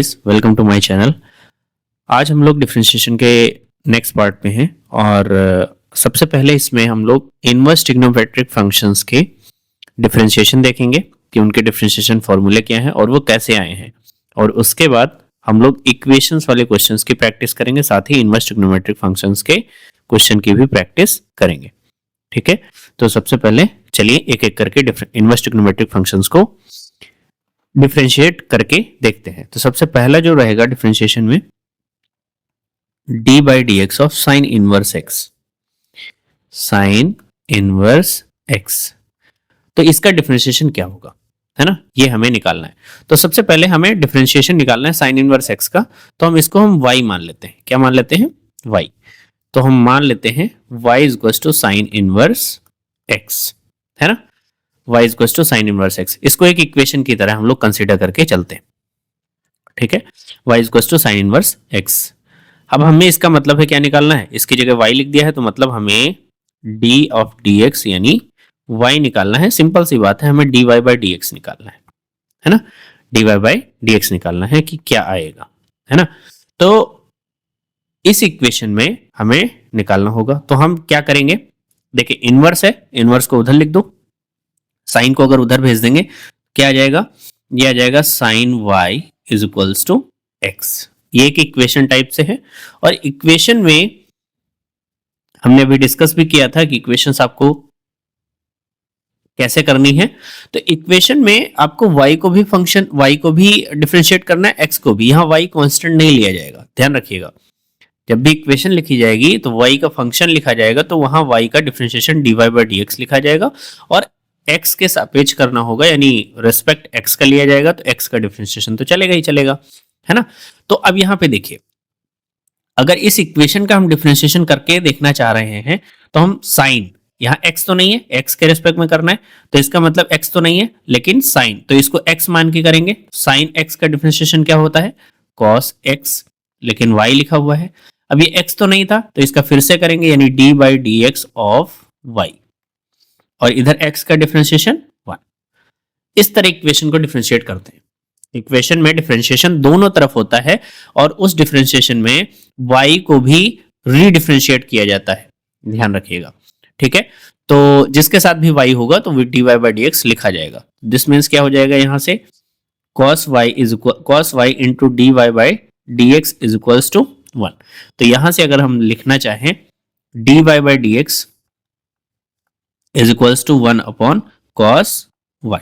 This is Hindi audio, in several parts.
Guys, welcome to my channel. आज हम लोग डिफरेंशिएशन के नेक्स्ट पार्ट में हैं और सबसे पहले इसमें हम लोग इनवर्स ट्रिग्नोमेट्रिक फंक्शंस के डिफरेंशिएशन देखेंगे कि उनके डिफरेंशिएशन फॉर्मूले क्या हैं और वो कैसे आए हैं। और उसके बाद हम लोग इक्वेशंस वाले क्वेश्चंस की प्रैक्टिस करेंगे, साथ ही इनवर्स ट्रिग्नोमेट्रिक फंक्शंस के क्वेश्चन की भी प्रैक्टिस करेंगे। ठीक है, तो सबसे पहले चलिए एक एक करके इनवर्स ट्रिग्नोमेट्रिक फंक्शंस को डिफरेंशिएट करके देखते हैं। तो सबसे पहला जो रहेगा डिफरेंशिएशन में d by D x of sine inverse x, sign inverse x. तो इसका डिफरेंशिएशन क्या होगा, है ना, ये हमें निकालना है। तो सबसे पहले हमें डिफरेंशिएशन निकालना है साइन इनवर्स एक्स का। तो हम इसको हम y मान लेते हैं। क्या मान लेते हैं? y। तो हम मान लेते हैं y is equal to sine inverse x, है ना, y is equal to sine inverse x. इसको एक इक्वेशन की तरह हम लोग कंसीडर करके चलते हैं। ठीक है, y is equal to sine inverse x. अब हमें इसका मतलब है क्या निकालना है, इसकी जगह y लिख दिया है तो मतलब हमें d ऑफ dx यानी y निकालना है। सिंपल सी बात है, हमें dy बाई dx निकालना है ना, dy बाई dx निकालना है कि क्या आएगा, है ना। तो इस इक्वेशन में हमें निकालना होगा। तो हम क्या करेंगे, देखिए इनवर्स है, इनवर्स को उधर लिख दो, साइन को अगर उधर भेज देंगे क्या आ जाएगा, ये आ जाएगा sine y is equals to x. ये एक इक्वेशन टाइप से है। और इक्वेशन में हमने अभी डिस्कस भी किया था कि इक्वेशंस आपको कैसे करनी है। तो इक्वेशन में आपको y को भी फंक्शन y को भी डिफरेंशिएट करना है, x को भी। यहां y कांस्टेंट नहीं लिया जाएगा, ध्यान रखिएगा। जब भी इक्वेशन लिखी जाएगी तो y का फंक्शन लिखा जाएगा, तो वहां y का डिफरेंशिएशन dy बाई dx लिखा जाएगा और x के सापेक्ष करना होगा, यानी रेस्पेक्ट x का लिया जाएगा, तो x का डिफरेंशिएशन तो चलेगा ही चलेगा, है ना। तो अब यहां पे देखिए, अगर इस इक्वेशन का हम डिफरेंशिएशन करके देखना चाह रहे हैं तो हम साइन, यहाँ x तो नहीं है, x के रेस्पेक्ट में करना है, तो इसका मतलब x तो नहीं है लेकिन साइन, तो इसको x मान के करेंगे। साइन x का डिफरेंशिएशन क्या होता है, cos x, लेकिन y लिखा हुआ है। अब ये x तो नहीं था तो इसका फिर से करेंगे, यानी d by D x of y, और इधर x का डिफरेंशिएशन 1। इस तरह इक्वेशन को डिफरेंशिएट करते हैं। इक्वेशन में डिफरेंशिएशन दोनों तरफ होता है और उस डिफरेंशिएशन में y को भी रीडिफरेंशिएट किया जाता है, ध्यान रखिएगा। ठीक है, तो जिसके साथ भी y होगा तो dy बाई dx लिखा जाएगा। दिस मीन्स क्या हो जाएगा, यहां से cos y into dy by dx is equals to 1। तो यहां से अगर हम लिखना चाहें dy by dx is equals to 1 upon cos y,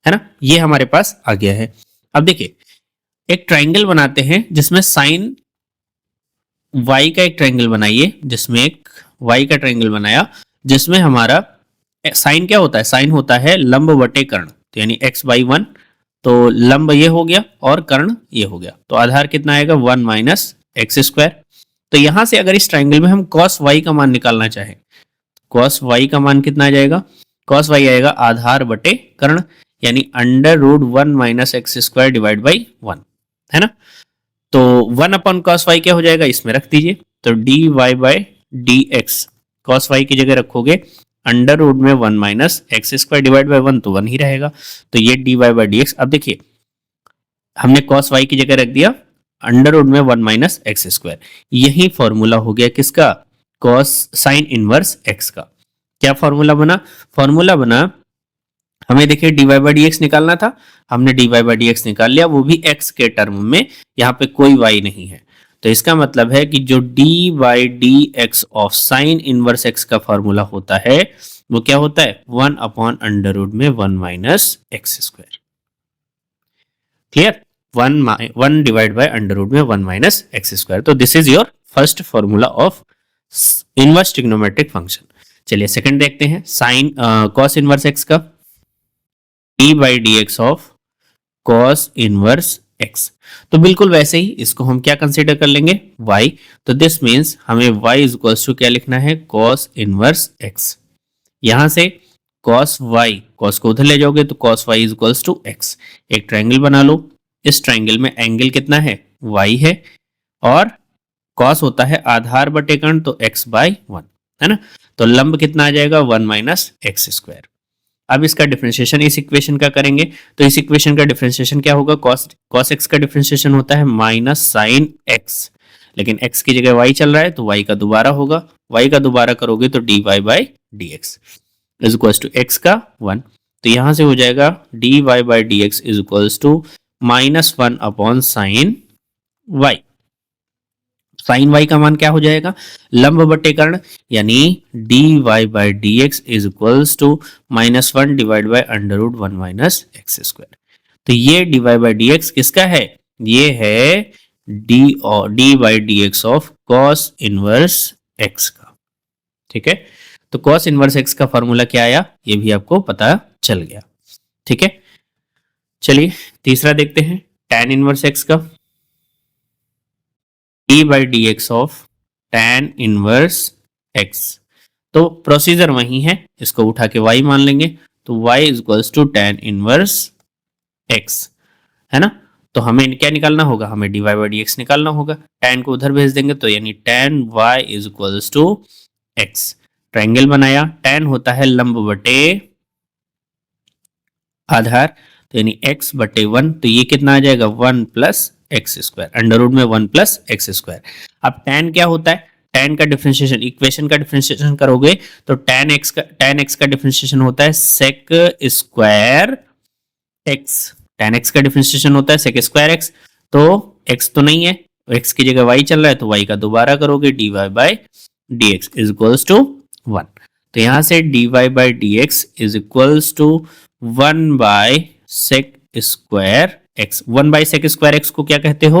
है ना, ये हमारे पास आ गया है। अब देखिए एक ट्राइंगल बनाते हैं जिसमें साइन y का एक ट्राइंगल बनाइए, जिसमें एक y का ट्राइंगल बनाया, जिसमें हमारा साइन क्या होता है, साइन होता है लंब बटे कर्ण, तो यानी x बाई 1, तो लंब ये हो गया और कर्ण ये हो गया, तो आधार कितना आएगा 1 माइनस एक्स स्क्वायर। तो यहां से अगर इस ट्राइंगल में हम cos y का मान निकालना चाहें, cos y का मान कितना आ जाएगा, cos y आएगा आधार बटे कर्ण, यानी under root 1 minus x square divide by 1, है ना। तो 1 अपॉन cos y क्या हो जाएगा, इसमें रख दीजिए, तो dy by dx, cos y की जगह रखोगे अंडर रूट में 1 minus x square divide by 1, तो 1 ही रहेगा, तो ये dy बाई dx। अब देखिए हमने cos y की जगह रख दिया अंडर रूट में 1 माइनस एक्स स्क्वायर, यही फॉर्मूला हो गया किसका, cos साइन इनवर्स x का। क्या फॉर्मूला बना, फॉर्मूला बना, हमें देखिए dy बाई dx निकालना था, हमने dy बाई dx निकाल लिया, वो भी x के टर्म में, यहाँ पे कोई y नहीं है। तो इसका मतलब है कि जो dy by dx of sine inverse x का फॉर्मूला होता है वो क्या होता है, 1 अपॉन अंडर रूट में 1 minus x square. Clear, 1 divide by under root में 1 माइनस एक्स स्क्वायर। तो this is your first formula of inverse trigonometric function. चलिए सेकंड देखते हैं, साइन कॉस इनवर्स एक्स का, d by D x of cos inverse x. तो बिल्कुल वैसे ही इसको हम क्या कंसीडर कर लेंगे, y। तो दिस मीन्स हमें y इज इक्वल्स टू क्या लिखना है, कॉस इनवर्स x। यहां से cos y, cos को उधर ले जाओगे तो cos y is equals to x। एक ट्राइंगल बना लो, इस ट्राइंगल में एंगल कितना है, y है, और cos होता है आधार बटे कर्ण, तो x बाई 1, है ना। तो लंब कितना आ जाएगा 1 माइनस एक्स स्क्वायर। अब इसका डिफरेंशिएशन इस इक्वेशन का करेंगे, तो इस इक्वेशन का डिफरेंशिएशन क्या होगा, cos x का डिफरेंशिएशन होता है माइनस साइन x, लेकिन x की जगह y चल रहा है तो y का दोबारा होगा, y का दोबारा करोगे तो dy by D x is equals to x का 1, तो यहां से हो जाएगा dy by D x is equals to minus 1 upon sine y। Sine y का मान क्या हो जाएगा, लंब बटे कर्ण, यानी dy by D x is equals to minus 1 divide by under root 1 minus x square. तो ये dy बाई डी एक्स किसका है, ये है d by D x of cos inverse x का। ठीक है, तो कॉस इनवर्स एक्स का फॉर्मूला क्या आया, ये भी आपको पता चल गया। ठीक है, चलिए तीसरा देखते हैं, tan इनवर्स एक्स का, d by D x of tan inverse x। तो प्रोसीजर वही है, इसको उठा के y मान लेंगे, तो y is equals to tan inverse x, है ना। तो हमें क्या निकालना होगा, हमें dy बाई डी एक्स निकालना होगा, tan को उधर भेज देंगे तो यानी tan y is equals to x। Triangle बनाया, tan होता है लंब बटे आधार, तो यानी x बटे 1, तो ये कितना आ जाएगा 1 plus x square, under root में 1 प्लस एक्स स्क्वायर। अब tan क्या होता है, tan का डिफरेंशिएशन, इक्वेशन का डिफरेंशिएशन करोगे तो tan x का डिफरेंशिएशन होता है sec square x, tan x का डिफरेंशिएशन होता है sec स्क्वायर x, तो x तो नहीं है, x की जगह y चल रहा है, तो y का दोबारा करोगे dy by D x is equals to 1, तो यहां से dy by D x is equals to 1 by sec square x। 1 by sec square x को क्या कहते हो,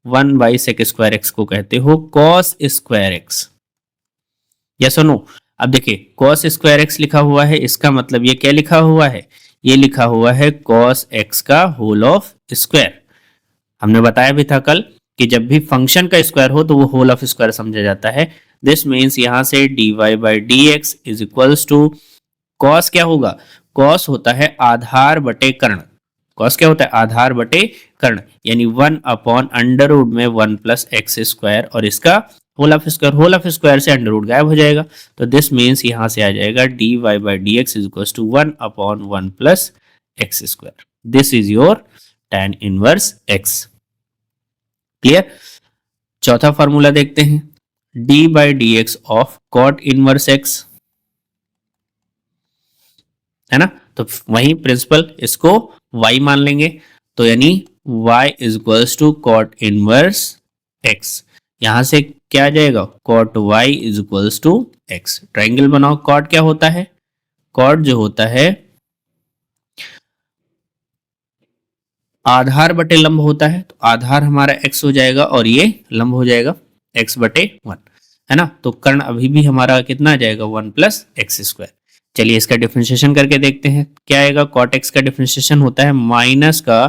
1 बाई सेक स्क्वायर एक्स को कहते हो cos स्क्वायर एक्स, यस और नो। अब देखिए cos स्क्वायर एक्स लिखा हुआ है, इसका मतलब ये क्या लिखा हुआ है, ये लिखा हुआ है cos x का होल ऑफ स्क्वायर। हमने बताया भी था कल कि जब भी फंक्शन का स्क्वायर हो तो वो होल ऑफ स्क्वायर समझा जाता है। दिस मीन्स यहां से dy by D x is equals to cos क्या होगा, cos होता है आधार बटे कर्ण, cos क्या होता है आधार बटे कर्ण, यानी 1 अपॉन अंडर रूट में 1 प्लस एक्स स्क्वायर, और इसका whole of square, whole of square से अंडर रूट गायब हो जाएगा, तो दिस मीन्स यहां से आ जाएगा dy by D x is equals to 1 upon 1 plus x square. This is your tan inverse x। Clear. चौथा फॉर्मूला देखते हैं, d by D x of cot inverse x, है ना, तो वही प्रिंसिपल, इसको y मान लेंगे, तो यानी y is equals to cot inverse x। यहां से क्या आ जाएगा, cot y is equals to x। Triangle बनाओ, कॉट क्या होता है, कॉट जो होता है आधार बटे लंब होता है, तो आधार हमारा x हो जाएगा और ये लंब हो जाएगा x बटे 1, है ना। तो कर्ण अभी भी हमारा कितना आ जाएगा 1 प्लस एक्स स्क्वायर। चलिए इसका डिफरेंशिएशन करके देखते हैं क्या आएगा, कॉट एक्स का डिफरेंशिएशन होता है माइनस का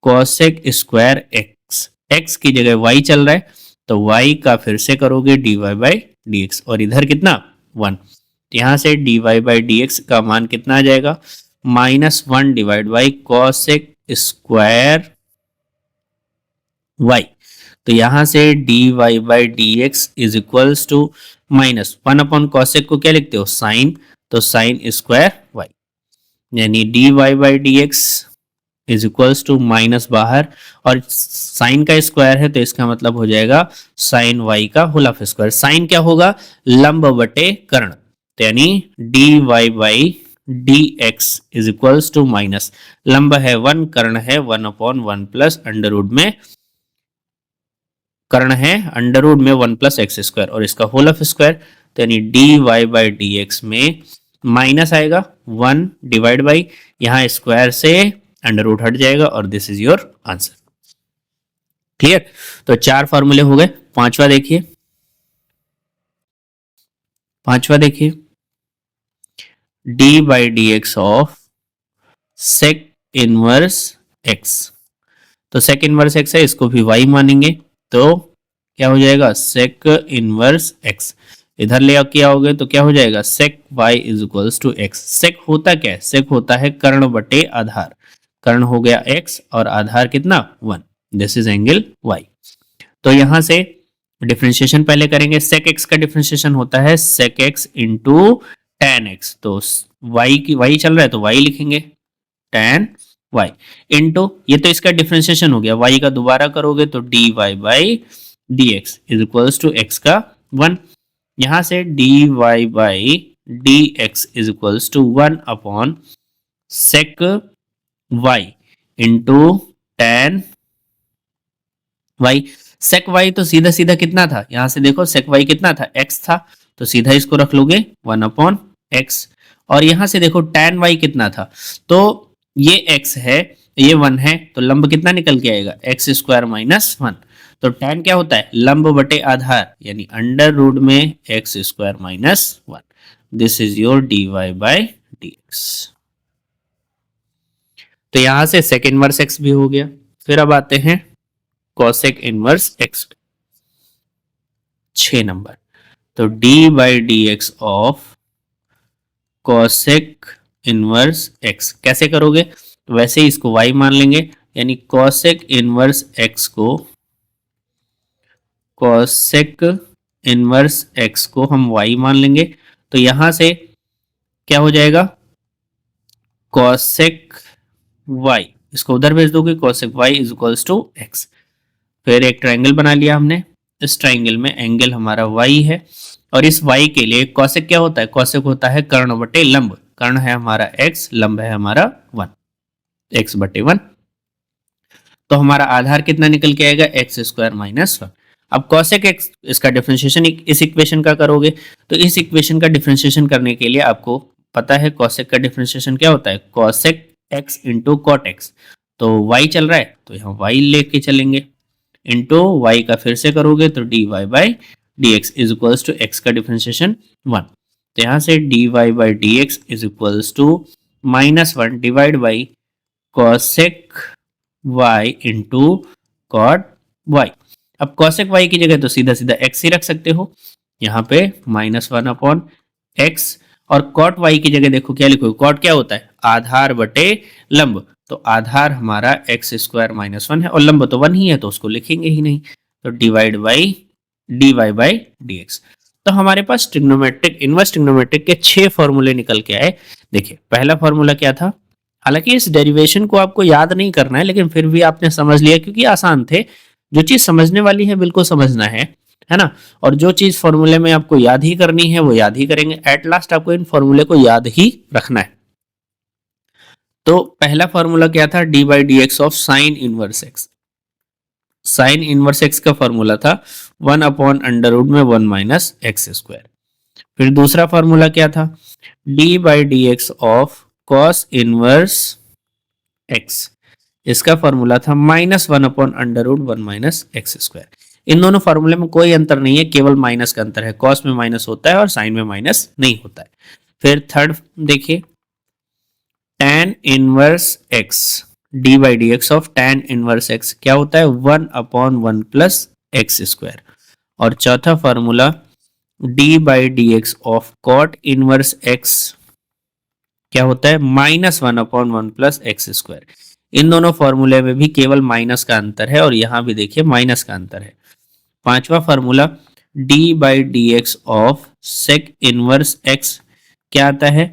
कोसेक स्क्वायर एक्स, एक्स की जगह y चल रहा है तो y का फिर से करोगे dy बाई डी एक्स, और इधर कितना 1, तो यहां से dy बाई डी एक्स का मान कितना आ जाएगा minus 1 divide by cosec square y, तो यहां से dy by D x is equals to minus 1 upon cosec को क्या लिखते हो साइन, तो साइन स्क्वायर y, यानी dy by D x is equals to minus बाहर, और साइन का स्क्वायर है तो इसका मतलब हो जाएगा साइन y का होल ऑफ स्क्वायर। साइन क्या होगा, लंब बटे कर्ण, तो यानी dy by D x is equals to minus, लंब है 1, कर्ण है 1 अपॉन 1 प्लस अंडर रूट में, कर्ण है अंडर रूट में 1 प्लस एक्स स्क्वायर, और इसका होल ऑफ स्क्वायर, तो यानी dy बाई डी एक्स में माइनस आएगा 1 डिवाइड बाई, यहां स्क्वायर से अंडर रूट हट जाएगा, और this is your answer. Clear. तो 4 फॉर्मूले हो गए। पांचवा देखिए, D by D x of sec inverse x, तो सेक इनवर्स एक्स है, इसको भी y मानेंगे, तो क्या हो जाएगा सेक इनवर्स x, इधर ले किया होगे तो क्या हो जाएगा sec y is equals to x। Sec होता क्या है, सेक होता है कर्ण बटे आधार, कर्ण हो गया x और आधार कितना 1, दिस इज एंगल y। तो यहां से डिफरेंशिएशन पहले करेंगे, सेक x का डिफरेंशिएशन होता है सेक x इंटू tan x, तो y की y चल रहा है तो y लिखेंगे tan y इंटू, ये तो इसका डिफरेंशिएशन हो गया, y का दोबारा करोगे तो dy by dx is equals to x का 1, यहां से dy by dx is equals to 1 upon sec y into tan y। sec y तो सीधा सीधा कितना था, यहां से देखो sec y कितना था, x था, तो सीधा इसको रख लोगे 1 अपॉन x, और यहां से देखो tan y कितना था, तो ये x है, ये 1 है, तो लंब कितना निकल के आएगा, एक्स स्क्वायर माइनस 1, तो tan क्या होता है, लंब बटे आधार, यानी अंडर रूट में x square minus 1। This is your dy by dx। तो यहां से sec इनवर्स x भी हो गया। फिर अब आते हैं cosec इनवर्स x, 6 नंबर, तो d by D x of cosec inverse x कैसे करोगे, वैसे ही इसको y मान लेंगे, यानी cosec इनवर्स x को, cosec इनवर्स x को हम y मान लेंगे, तो यहां से क्या हो जाएगा, cosec y, इसको उधर भेज दोगे, cosec y is equals to x। फिर एक ट्रायंगल बना लिया हमने, इस ट्रायंगल में एंगल हमारा y है, और इस y के लिए cosec क्या होता है, cosec होता है कर्ण बटे लंब, कर्ण है हमारा x, लंब है हमारा 1, x बटे 1, तो हमारा आधार कितना निकल के आएगा, एक्स स्क्वायर माइनस 1। अब cosec x इसका डिफरेंशिएशन इस इक्वेशन का करोगे, तो इस इक्वेशन का डिफरेंशिएशन करने के लिए आपको पता है cosec का डिफरेंशिएशन क्या होता है, cosec x into cot x, तो y चल रहा है तो यहाँ y लेके चलेंगे, इंटू y का फिर से करोगे तो dy by dx is equals to x का डिफरेंशिएशन 1, तो यहाँ से dy by dx is equals to -1 divide by cosec y into cot y। अब cosec y की जगह तो सीधा सीधा x ही रख सकते हो, यहाँ पे -1 अपॉन x, और cot y की जगह देखो क्या लिखो, cot क्या होता है, आधार बटे लंब, तो आधार हमारा एक्स स्क्वायर माइनस 1 है, और लंब तो 1 ही है तो उसको लिखेंगे ही नहीं, तो divide by dy by dx। तो हमारे पास ट्रिग्नोमेट्रिक, इनवर्स ट्रिग्नोमेट्रिक के 6 फॉर्मूले निकल के आए। देखिए पहला फॉर्मूला क्या था, हालांकि इस डेरिवेशन को आपको याद नहीं करना है, लेकिन फिर भी आपने समझ लिया क्योंकि आसान थे, जो चीज समझने वाली है बिल्कुल समझना है ना, और जो चीज फॉर्मूले में आपको याद ही करनी है वो याद ही करेंगे, एट लास्ट आपको इन फॉर्मूले को याद ही रखना है। तो पहला फॉर्मूला क्या था, D by D x of sine inverse x, sign inverse x का फॉर्मूला था 1 अपॉन अंडर रूट में 1 माइनस एक्स स्क्वायर। फिर दूसरा फॉर्मूला क्या था, D by D x of cos inverse X, इसका फॉर्मूला था -1 upon under root 1 minus x square. इन दोनों फॉर्मूले में कोई अंतर नहीं है, केवल माइनस का अंतर है, कॉस में माइनस होता है और साइन में माइनस नहीं होता है। फिर थर्ड देखिए, tan inverse x, D by D x of tan inverse x क्या होता है, 1 अपॉन 1 प्लस एक्स स्क्वायर। और चौथा formula d by D x of cot inverse x क्या होता है, -1 अपॉन 1 प्लस एक्स स्क्वायर। इन दोनों फॉर्मूले में भी केवल माइनस का अंतर है, और यहां भी देखिए माइनस का अंतर है। पांचवा formula d by D x of sec inverse x क्या आता है,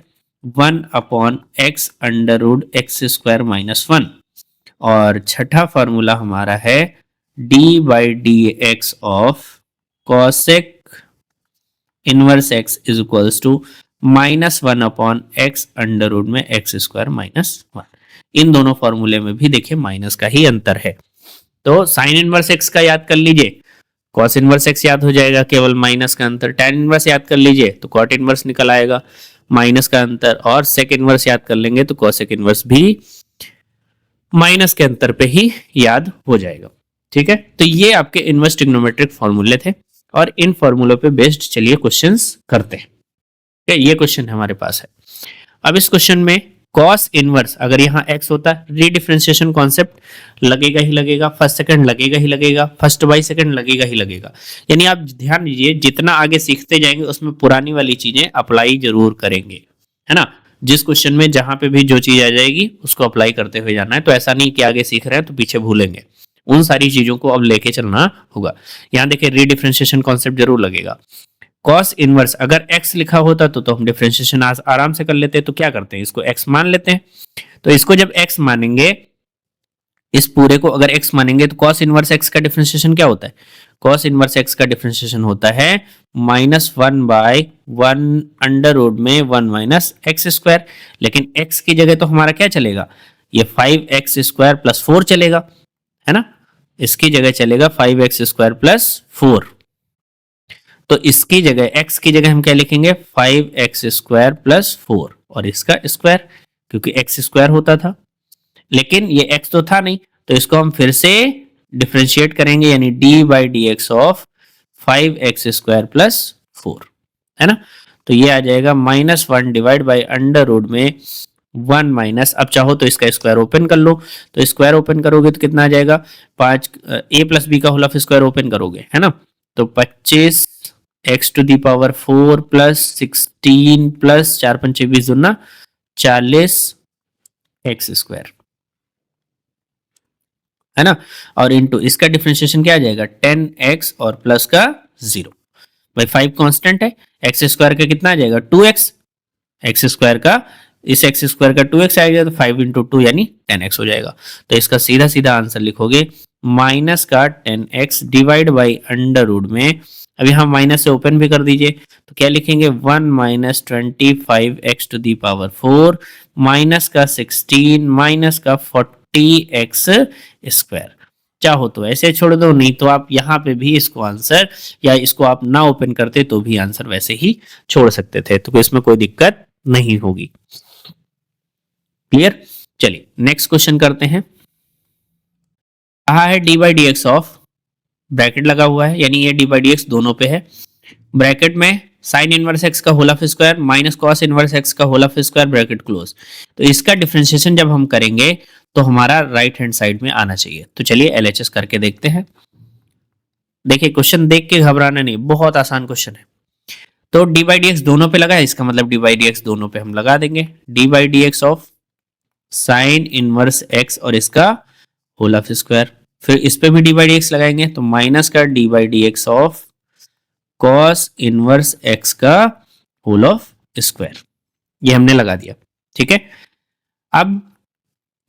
1 upon x under root x square minus 1। और छठा फॉर्मूला हमारा है d by D x of cosec inverse x is equals to -1 upon x under root में एक्स स्क्वायर माइनस 1। इन दोनों फॉर्मूले में भी देखिए माइनस का ही अंतर है। तो साइन इनवर्स x का याद कर लीजिए, कॉस इनवर्स x याद हो जाएगा, केवल माइनस का अंतर। टैन इनवर्स याद कर लीजिए तो कॉट इनवर्स निकल आएगा, माइनस का अंतर। और सेक इनवर्स याद कर लेंगे तो कॉसेक इनवर्स भी माइनस के अंतर पे ही याद हो जाएगा। ठीक है, तो ये आपके इनवर्स ट्रिग्नोमेट्रिक फॉर्मूले थे, और इन फॉर्मूलों पे बेस्ड चलिए क्वेश्चंस करते हैं। ये क्वेश्चन हमारे पास है। अब इस क्वेश्चन में कॉस इनवर्स, अगर यहाँ x होता है, रीडिफरेंशिएशन कॉन्सेप्ट लगेगा ही लगेगा, फर्स्ट सेकंड लगेगा ही लगेगा, फर्स्ट बाई सेकंड लगेगा ही लगेगा। यानी आप ध्यान दीजिए, जितना आगे सीखते जाएंगे उसमें पुरानी वाली चीजें अप्लाई जरूर करेंगे, है ना। जिस क्वेश्चन में जहां पे भी जो चीज आ जाएगी उसको अप्लाई करते हुए जाना है। तो ऐसा नहीं कि आगे सीख रहे हैं तो पीछे भूलेंगे, उन सारी चीजों को अब लेके चलना होगा। यहाँ देखिए रीडिफरेंशिएशन कॉन्सेप्ट जरूर लगेगा, कॉस इनवर्स अगर x लिखा होता तो हम डिफरेंशिएशन आराम से कर लेते। तो क्या करते हैं, इसको x मान लेते हैं। तो इसको जब x मानेंगे, इस पूरे को अगर x मानेंगे तो कॉस इनवर्स x का डिफरेंशिएशन क्या होता है, कॉस इनवर्स x का डिफरेंशिएशन होता है -1/1 अंडर रूट में 1 माइनस एक्स स्क्वायर। लेकिन x की जगह तो हमारा क्या चलेगा, ये 5x स्क्वायर प्लस 4 चलेगा, है ना। इसकी जगह चलेगा 5x स्क्वायर प्लस 4। तो इसकी जगह x की जगह हम क्या लिखेंगे, 5x स्क्वायर प्लस 4 और इसका स्क्वायर, क्योंकि x स्क्वायर होता था। लेकिन ये x तो था नहीं, तो इसको हम फिर से डिफरेंशिएट करेंगे, यानी d by D x of 5x square plus 4, है ना। तो ये आ जाएगा -1 डिवाइड बाई अंडर रूट में 1 माइनस, अब चाहो तो इसका स्क्वायर ओपन कर लो, तो स्क्वायर ओपन करोगे तो कितना आ जाएगा, 5 a प्लस बी का होल ऑफ स्क्वायर ओपन करोगे, है ना। तो 25 x to the power 4 plus 16 plus 4 पंचे 20 दूना 40 x स्क्वायर, है ना। और इनटू इसका डिफरेंशिएशन क्या आ जाएगा, 10x और प्लस का 0। भाई 5 कांस्टेंट है, x स्क्वायर का कितना आ जाएगा 2x, x स्क्वायर का इस x स्क्वायर का 2x आएगा, तो 5 इंटू 2 यानी 10x हो जाएगा। तो इसका सीधा सीधा आंसर लिखोगे माइनस का 10x divide by under root में, अभी हम माइनस से ओपन भी कर दीजिए, तो क्या लिखेंगे 1 minus 25x to the power 4 minus का 16 माइनस का 40x स्क्वायर। चाहो तो ऐसे छोड़ दो, नहीं तो आप यहाँ पे भी इसको आंसर, या इसको आप ना ओपन करते तो भी आंसर वैसे ही छोड़ सकते थे, तो इसमें कोई दिक्कत नहीं होगी। क्लियर। चलिए नेक्स्ट क्वेश्चन करते हैं। कहा है d by D x of, bracket लगा हुआ है, यानी ये डी बाई डी एक्स दोनों पे है, ब्रैकेट में साइन इनवर्स एक्स का whole of square minus cos inverse x का whole of square, bracket close. तो इसका डिफरेंशिएशन जब हम करेंगे तो हमारा राइट हैंड साइड में आना चाहिए। तो चलिए एलएचएस करके देखते हैं। देखिए क्वेश्चन देख के घबराना नहीं, बहुत आसान क्वेश्चन है। तो डी बाई डी एक्स दोनों पे लगा है, इसका मतलब डी बाई डी एक्स दोनों पे हम लगा देंगे, D by D x of sine inverse x और इसका होल ऑफ स्क्वायर। फिर इस पे भी डी बाई डी एक्स लगाएंगे, तो माइनस का d by D x of cos inverse x का होल ऑफ स्क्वायर, ये हमने लगा दिया। ठीक है, अब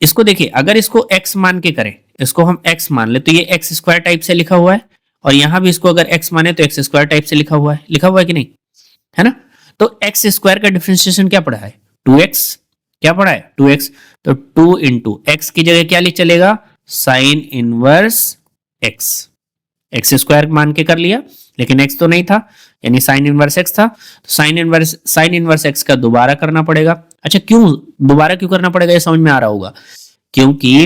इसको देखिए, अगर इसको x मान के करें, इसको हम x मान ले तो ये x स्क्वायर टाइप से लिखा हुआ है, और यहां भी इसको अगर x माने तो x स्क्वायर टाइप से लिखा हुआ है कि नहीं, है ना। तो x स्क्वायर का डिफरेंशिएशन क्या पड़ा है 2x, क्या पड़ा है 2x, तो 2 इंटू एक्स की जगह क्या लिख चलेगा sign inverse x, x square मान के कर लिया, लेकिन x तो नहीं था, यानी साइन इनवर्स x था, तो साइन इनवर्स x का दोबारा करना पड़ेगा। अच्छा क्यों दोबारा क्यों करना पड़ेगा, ये समझ में आ रहा होगा, क्योंकि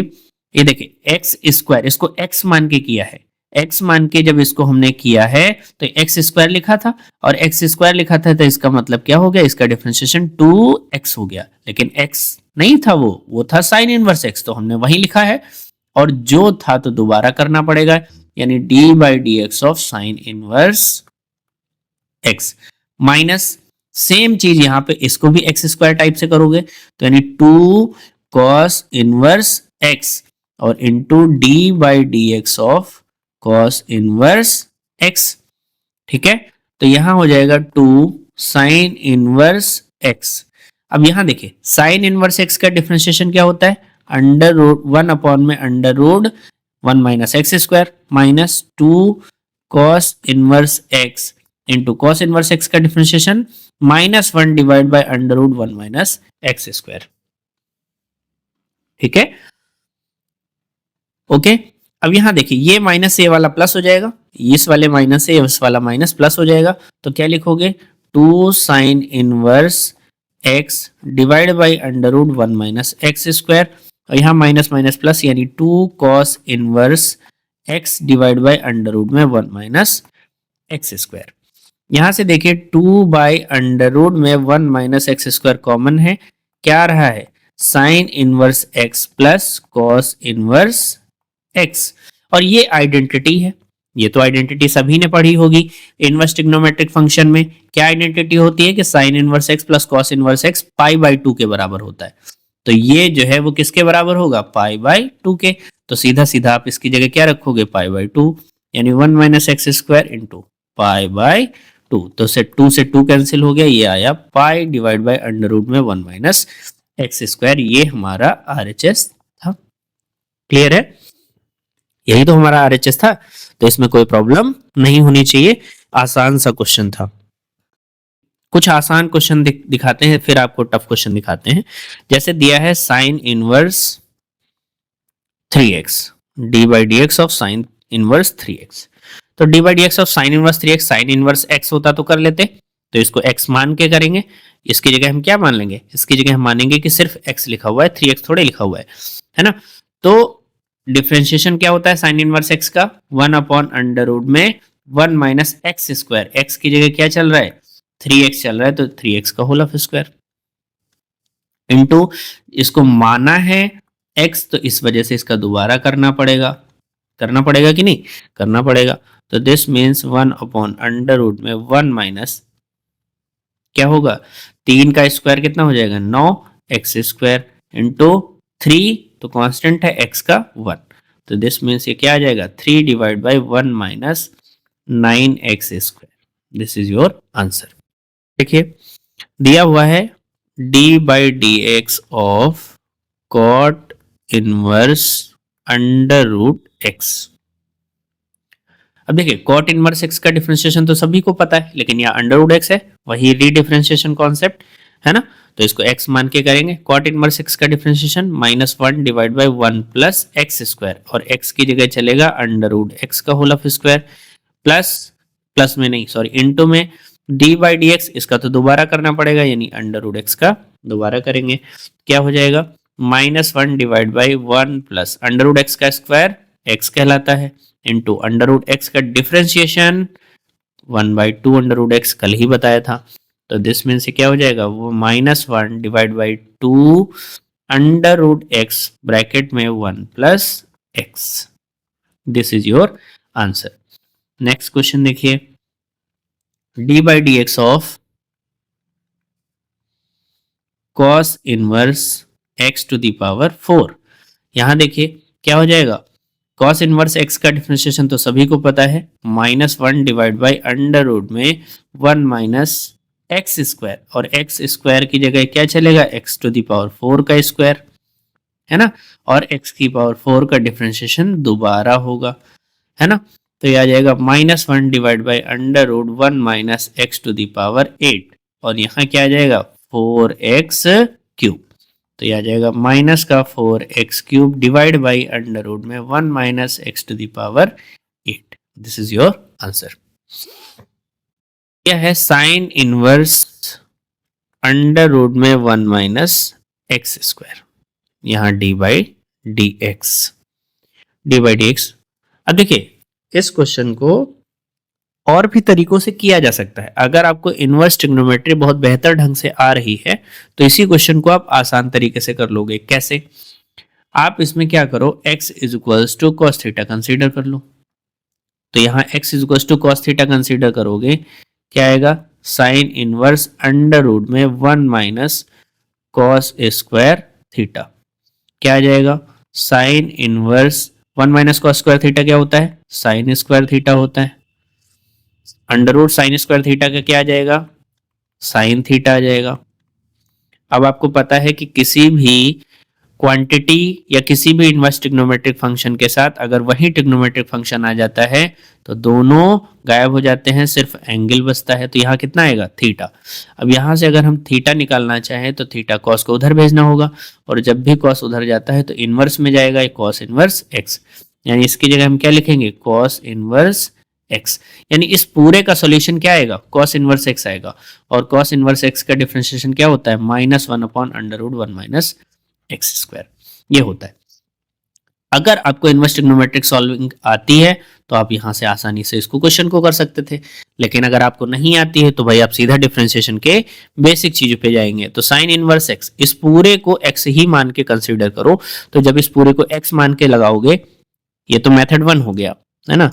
ये देखिए एक्स स्क्वायर इसको x मान के किया है, x मान के जब इसको हमने किया है तो x स्क्वायर लिखा था, और x स्क्वायर लिखा था तो इसका मतलब क्या हो गया, इसका डिफरेंशिएशन 2x हो गया, लेकिन x नहीं था, वो था साइन इनवर्स x, तो हमने वही लिखा है, और जो था तो दोबारा करना पड़ेगा, यानी d by D x of sine inverse x minus same चीज यहां पे इसको भी एक्स स्क्वायर टाइप से करोगे, तो यानी 2 कॉस इनवर्स एक्स और into D by D x of cos inverse x. ठीक है, तो यहां हो जाएगा 2 साइन इनवर्स एक्स। अब यहां देखिए साइन इनवर्स एक्स का डिफरेंशिएशन क्या होता है, अंडर रूट 1 अपॉन में under root 1 minus x square minus 2 cos inverse X into cos inverse x का differentiation -1 divide by under root 1 minus x square. ठीक है, ओके। अब यहां देखिए ये माइनस ए वाला प्लस हो जाएगा, इस वाले माइनस ए इस वाला माइनस प्लस हो जाएगा, तो क्या लिखोगे 2 sine inverse x divide by under root 1 minus x square, और यहाँ माइनस माइनस प्लस यानी 2 cos inverse x divide by under root में 1 माइनस एक्स स्क्वायर। यहां से देखिए 2 बाई अंडर रूट में 1 माइनस एक्स स्क्वायर कॉमन है, क्या आ रहा है sine inverse x plus cos inverse x, और ये आइडेंटिटी है, ये तो आइडेंटिटी सभी ने पढ़ी होगी इनवर्स ट्रिग्नोमेट्रिक फंक्शन में। क्या आइडेंटिटी होती है कि sign inverse x plus cos inverse x pi by 2 के बराबर होता है, तो ये जो है वो किसके बराबर होगा पाई बाई 2 के, तो सीधा सीधा आप इसकी जगह क्या रखोगे पाई बाई 2, यानी 1 minus x square into pi by 2, तो से 2 कैंसिल हो गया, ये आया pi divide by under root में 1 माइनस एक्स स्क्वायर। ये हमारा आरएचएस था। क्लियर है? यही तो हमारा आरएचएस था, तो इसमें कोई प्रॉब्लम नहीं होनी चाहिए। आसान सा क्वेश्चन था। कुछ आसान क्वेश्चन दिखाते हैं, फिर आपको टफ क्वेश्चन दिखाते हैं। जैसे दिया है sine inverse 3x, D by D x of sine inverse 3x। तो D by D x of sine inverse 3x, sign inverse x होता तो कर लेते, तो इसको x मान के करेंगे। इसकी जगह हम क्या मान लेंगे? इसकी जगह हम मानेंगे कि सिर्फ x लिखा हुआ है, 3x थोड़े लिखा हुआ है ना। तो डिफ्रेंशिएशन क्या होता है साइन इनवर्स x का? 1 अपॉन अंडर रूट में 1 माइनस एक्स स्क्वायर। x की जगह क्या चल रहा है? 3x चल रहा है, तो 3x का होल ऑफ स्क्वायर इंटू इसको माना है x, तो इस वजह से इसका दोबारा करना पड़ेगा कि नहीं? करना पड़ेगा। तो this means 1 upon under root में 1 माइनस क्या होगा? 3 का स्क्वायर कितना हो जाएगा? 9 एक्स स्क्वायर इंटू 3, तो कांस्टेंट है x का 1, तो दिस मीन्स ये क्या आ जाएगा? 3 divide by 1 minus 9 x square. This is your answer. देखिए दिया हुआ है d by D x of cot inverse under root x. अब देखिए कॉट इनवर्स एक्स का डिफरेंशिएशन तो सभी को पता है, लेकिन यहाँ अंडर रूट एक्स है, वही रीडिफरेंशिएशन कॉन्सेप्ट है ना। तो इसको x मान के करेंगे। कॉट इनवर्स एक्स का differentiation -1 divide by 1 plus x square, और x की जगह चलेगा अंडर रूट एक्स का होल ऑफ स्क्वायर, प्लस में नहीं सॉरी इंटू में डी बाई डी एक्स, इसका तो दोबारा करना पड़ेगा, यानी अंडर रूट एक्स का दोबारा करेंगे। क्या हो जाएगा? -1 divide by 1 plus under root x का स्क्वायर x कहलाता है, इंटू अंडर रूट एक्स का डिफरेंशिएशन 1/2 अंडर रूट एक्स, कल ही बताया था। तो दिस मीन्स क्या हो जाएगा? वो -1 divide by 2 under root X bracket में 1 plus X. This is your answer. Next question देखिए, D by D x of cos inverse X to the power 4। यहां देखिए क्या हो जाएगा? कॉस इनवर्स एक्स का डिफरेंशिएशन तो सभी को पता है, -1 डिवाइड बाई अंडर रूट में 1 माइनस एक्स स्क्वायर, और एक्स स्क्वायर की जगह क्या चलेगा? एक्स टू द पावर 4 का स्क्वायर है ना, और एक्स की पावर 4 का डिफरेंशिएशन दोबारा होगा है ना। तो यह आ जाएगा -1 divide by under root 1 minus x to the power 8, और यहाँ क्या आ जाएगा? 4x cube. तो यह आ जाएगा माइनस का 4x cube divide by under root में 1 minus x to the power 8। This is your answer. यह है साइन इनवर्स अंडर रूट में 1 माइनस एक्स स्क्वायर, यहाँ डी बाई डी एक्स। अब देखिए इस क्वेश्चन को और भी तरीकों से किया जा सकता है। अगर आपको इनवर्स ट्रिग्नोमेट्री बहुत बेहतर ढंग से आ रही है तो इसी क्वेश्चन को आप आसान तरीके से कर लोगे। कैसे? आप इसमें क्या करो, x is equals to cos theta consider कर लो। तो यहाँ x is equals to cos theta consider करोगे, क्या आएगा? साइन इनवर्स अंडर रूट में 1 माइनस कॉस स्क्वायर थीटा। क्या आ जाएगा? Sine inverse 1 minus cos square theta क्या होता है? साइन स्क्वायर थीटा होता है। Under root sine square theta का क्या आ जाएगा? साइन थीटा आ जाएगा। अब आपको पता है कि किसी भी क्वांटिटी या किसी भी इनवर्स ट्रिग्नोमेट्रिक फंक्शन के साथ अगर वही ट्रिग्नोमेट्रिक फंक्शन आ जाता है तो दोनों गायब हो जाते हैं, सिर्फ एंगल बचता है। तो यहाँ कितना आएगा? थीटा। अब यहाँ से अगर हम थीटा निकालना चाहें तो थीटा कॉस को उधर भेजना होगा, और जब भी कॉस उधर जाता है तो इनवर्स में जाएगा कॉस इनवर्स एक्स, यानी इसकी जगह हम क्या लिखेंगे? Cos inverse x. यानी इस पूरे का सॉल्यूशन क्या आएगा? कॉस इनवर्स एक्स आएगा, और कॉस इनवर्स एक्स का डिफरेंशिएशन क्या होता है? -1 upon under root 1 minus x square, ये होता है। अगर आपको इनवर्स ट्रिग्नोमेट्रिक सॉल्विंग आती है तो आप यहां से आसानी से इसको क्वेश्चन को कर सकते थे, लेकिन अगर आपको नहीं आती है तो भाई आप सीधा डिफरेंशिएशन के बेसिक चीजों पे जाएंगे। तो साइन इनवर्स एक्स, इस पूरे को एक्स ही मान के कंसीडर करो। तो जब इस पूरे को एक्स मान के लगाओगे, ये तो मेथड 1 हो गया है ना,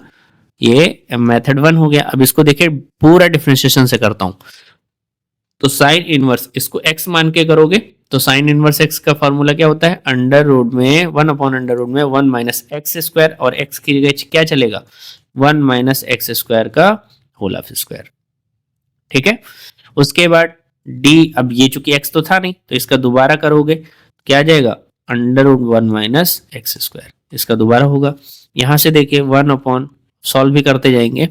ये मेथड 1 हो गया। अब इसको देखिए पूरा डिफरेंशिएशन से करता हूं। तो साइन इनवर्स इसको x मान के करोगे तो साइन इनवर्स x का फॉर्मूला क्या होता है? अंडर रूट में 1 अपॉन अंडर रूट में 1 माइनस एक्स स्क्वायर, और x की जगह क्या चलेगा? 1 माइनस एक्स स्क्वायर का होल ऑफ स्क्वायर। ठीक है। उसके बाद डी, अब ये चूंकि एक्स तो था नहीं तो इसका दोबारा करोगे क्या आ जाएगा, under root 1 minus x square, इसका दोबारा होगा। यहां से देखिए 1 अपॉन, सॉल्व भी करते जाएंगे,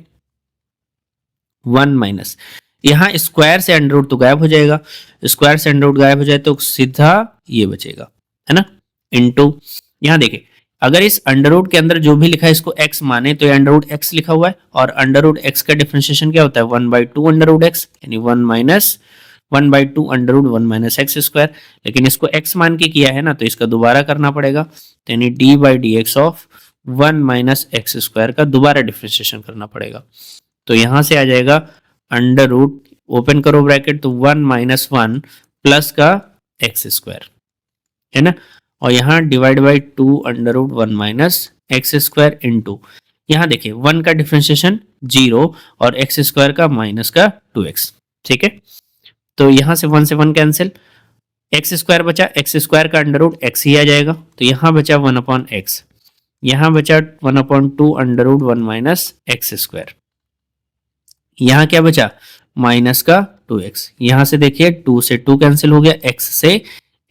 1 माइनस, यहाँ स्क्वायर से अंडर रूट तो गायब हो जाएगा, स्क्वायर से अंडर रूट गायब हो जाए तो सीधा ये बचेगा, है ना, इनटू, यहाँ देखिए अगर इस अंडर रूट के अंदर जो भी लिखा है इसको x माने तो ये अंडर रूट एक्स लिखा हुआ है, और अंडर रूट एक्स का डिफरेंशिएशन क्या होता है, 1/2 अंडर रूट एक्स, यानी 1/2 under root 1 minus x square. लेकिन इसको x मान के किया है ना तो इसका दोबारा करना पड़ेगा, तो यानी d/dx of 1 minus x square का दोबारा डिफरेंशिएशन करना पड़ेगा। तो यहां से आ जाएगा अंडर रूट, ओपन करो ब्रैकेट, तो 1 माइनस 1 प्लस का एक्स स्क्वायर, है ना, और यहाँ divide by 2 under root 1 minus x square into, यहाँ देखिए 1 का डिफरेंशिएशन 0 और एक्स स्क्वायर का माइनस का 2x, ठीक है। तो यहाँ से 1 से 1 कैंसिल, एक्स स्क्वायर बचा, एक्स स्क्वायर का अंडर रूट एक्स ही आ जाएगा, तो यहाँ बचा 1 अपॉन एक्स, यहाँ बचा 1 upon 2 under root 1 minus x square, यहाँ क्या बचा माइनस का 2x, यहाँ से देखिए 2 से 2 कैंसिल हो गया, x से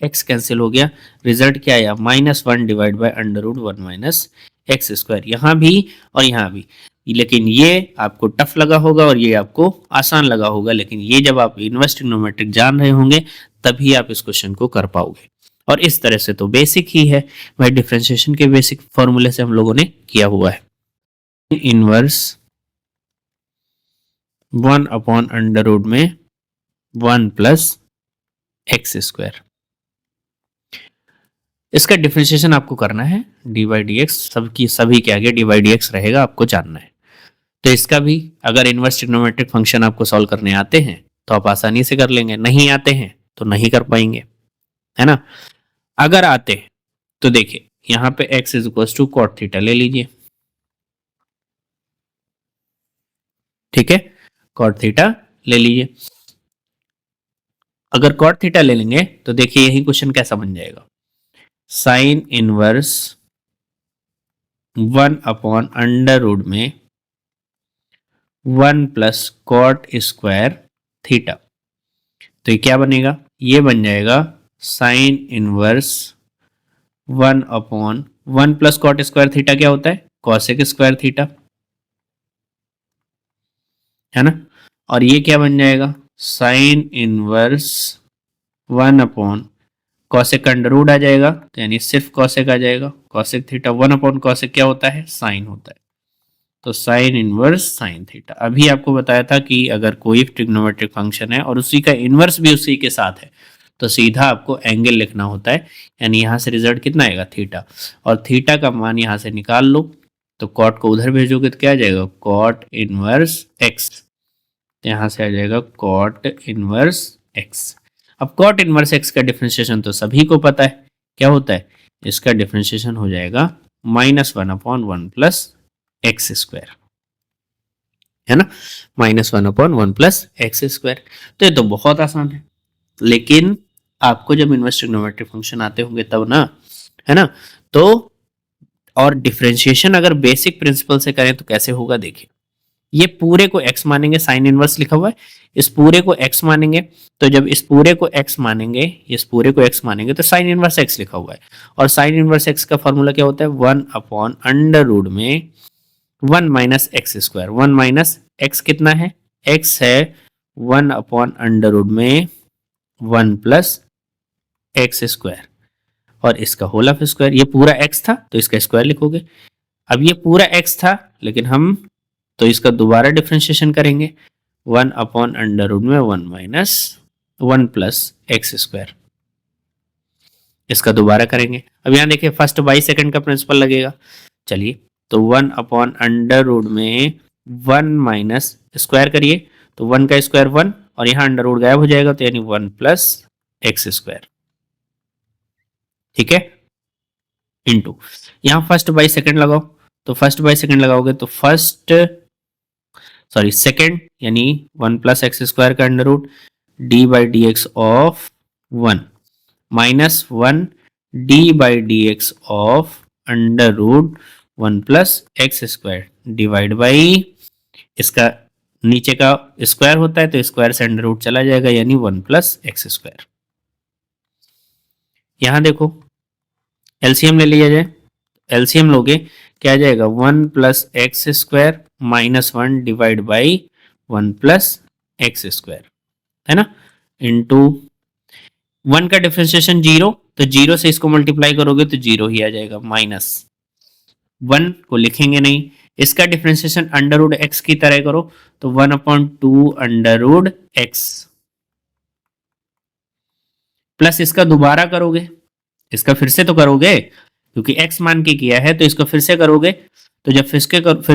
x कैंसिल हो गया, रिजल्ट क्या आया -1 divide by under root 1 minus x square, यहाँ भी और यहाँ भी। लेकिन ये आपको टफ लगा होगा और ये आपको आसान लगा होगा, लेकिन ये जब आप इनवर्स ट्रिग्नोमेट्रिक जान रहे होंगे तभी आप इस क्वेश्चन को कर पाओगे। और इस तरह से तो बेसिक ही है भाई, डिफरेंशिएशन के बेसिक फॉर्मूले से हम लोगों ने किया हुआ है। इनवर्स 1 अपॉन अंडर रूट में 1 प्लस एक्स स्क्वायर, इसका डिफरेंशिएशन आपको करना है, डी बाई डी एक्स, सबकी सभी के आगे डी बाई डी एक्स रहेगा, आपको जानना है। तो इसका भी अगर इनवर्स ट्रिग्नोमेट्रिक फंक्शन आपको सॉल्व करने आते हैं तो आप आसानी से कर लेंगे, नहीं आते हैं तो नहीं कर पाएंगे, है ना। अगर आते हैं तो देखिए यहाँ पे x is equal to cot theta ले लीजिए, ठीक है, कॉट थीटा ले लीजिए। अगर कॉट थीटा ले लेंगे तो देखिए यही क्वेश्चन कैसा बन जाएगा, sine inverse 1 upon under root में 1 प्लस कॉट स्क्वायर थीटा, तो ये क्या बनेगा, ये बन जाएगा sine inverse 1 upon 1 plus cot square theta क्या होता है, कॉसेक स्क्वायर थीटा, है ना, और ये क्या बन जाएगा साइन इनवर्स 1 अपॉन कॉसेक का अंडर रूट आ जाएगा, तो यानी सिर्फ कॉसेक आ जाएगा, कॉसेक थीटा 1 अपॉन कॉसेक क्या होता है, साइन होता है, तो साइन इनवर्स साइन थीटा। अभी आपको बताया था कि अगर कोई ट्रिग्नोमेट्रिक फंक्शन है और उसी का इनवर्स भी उसी के साथ है तो सीधा आपको एंगल लिखना होता है, यानी यहाँ से रिजल्ट कितना आएगा थीटा, और थीटा का मान यहाँ से निकाल लो, तो कॉट को उधर भेजोगे तो क्या आ जाएगा कॉट इनवर्स एक्स, तो यहाँ से आ जाएगा कॉट इनवर्स एक्स। अब कॉट इनवर्स एक्स का डिफरेंशिएशन तो सभी को पता है, क्या होता है, इसका डिफरेंशिएशन हो जाएगा -1 अपॉन 1 प्लस एक्स स्क्वायर, है ना, -1 अपॉन 1 प्लस एक्स स्क्वायर। तो ये तो बहुत आसान है, लेकिन आपको जब इनवर्स ट्रिग्नोमेट्रिक फंक्शन आते होंगे तब ना, है ना। तो और डिफरेंशिएशन अगर बेसिक प्रिंसिपल से करें तो कैसे होगा, देखिए ये पूरे को x मानेंगे, साइन इनवर्स लिखा हुआ है, इस पूरे को x मानेंगे, तो जब इस पूरे को x मानेंगे, इस पूरे को x मानेंगे तो साइन इनवर्स x लिखा हुआ है, और साइन इनवर्स x का फॉर्मूला क्या होता है, 1 अपॉन अंडर रूट में 1 minus x square, 1 minus x कितना है, x है 1 अपॉन अंडर रूट में 1 प्लस एक्स स्क्वायर, और इसका होल ऑफ स्क्वायर, ये पूरा x था तो इसका स्क्वायर लिखोगे। अब ये पूरा x था लेकिन हम तो इसका दोबारा डिफरेंशिएशन करेंगे, 1 अपॉन अंडर रूट में 1 माइनस 1 प्लस एक्स स्क्वायर, इसका दोबारा करेंगे। अब यहाँ देखिए फर्स्ट बाई सेकंड का प्रिंसिपल लगेगा, चलिए तो 1 अपॉन अंडर रूट में 1 माइनस स्क्वायर करिए, तो 1 का स्क्वायर 1 और यहाँ अंडर रूट गायब हो जाएगा, तो यानी 1 प्लस एक्स स्क्वायर, ठीक है, इंटू यहाँ फर्स्ट बाई सेकंड लगाओ, तो फर्स्ट बाई सेकंड लगाओगे तो सेकंड यानी 1 प्लस एक्स स्क्वायर का under root d by D x of 1 minus 1 d by D x of under root 1 plus x square divide by इसका नीचे का स्क्वायर होता है तो स्क्वायर से अंडर रूट चला जाएगा, यानी 1+x²। यहां देखो एलसीएम ले लिया जाए, एलसीएम लोगे क्या आ जाएगा 1+x² -1 डिवाइड बाई 1+x², है ना, इंटू 1 का डिफरेंशिएशन 0, तो 0 से इसको मल्टीप्लाई करोगे तो 0 ही आ जाएगा, -1 को लिखेंगे नहीं। इसका डिफरेंशिएशन अंडर रूट एक्स की तरह करो तो 1/2 अंडर रूट एक्स, प्लस इसका दोबारा करोगे, इसका फिर से तो करोगे क्योंकि x मान के किया है, तो इसको फिर से करोगे, तो जब फिर